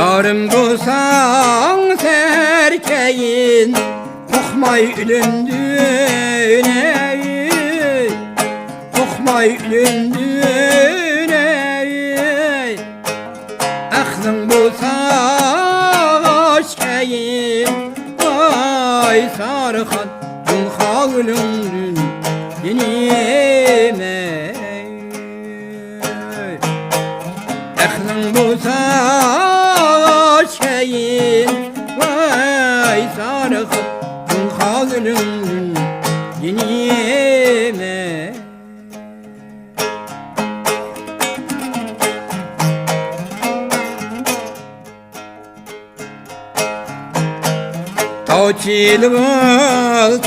Yarım bulsan serkeyin kokmay ülündün ey, kokmay ülündün ey. Aklın bulsa aşkeyin vay sarıkan halının yenim ey. Aklın bulsa aşkeyin vay sarıkan halının yenim ey. Tacil oltasam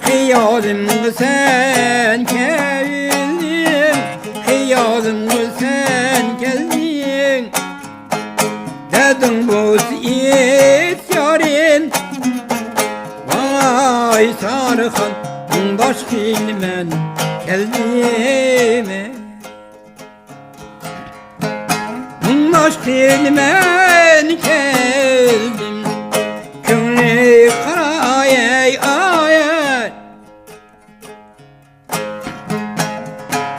hiyalimde sen geldin, hiyalimde sen geldin. Dedim bu yiğit yarın vay sarıkan baş bilmen geldim. Baş bilmen geldim. Könlü kara ey ay.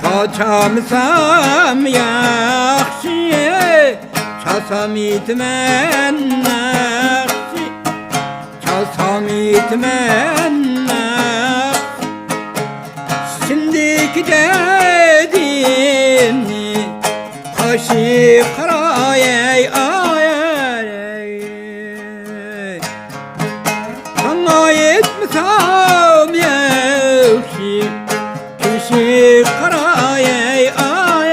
Kaçamsam yaxşı, çalsam itmen yaxşı, çalsam itmen yaxşı. Şimdiki dedimni kaşı kara ey ay. Sana yetmesem yaxşı, kaşı kara ey ay.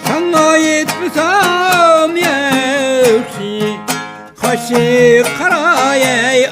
Sana yetmesem yaxşı, kaşı kara ey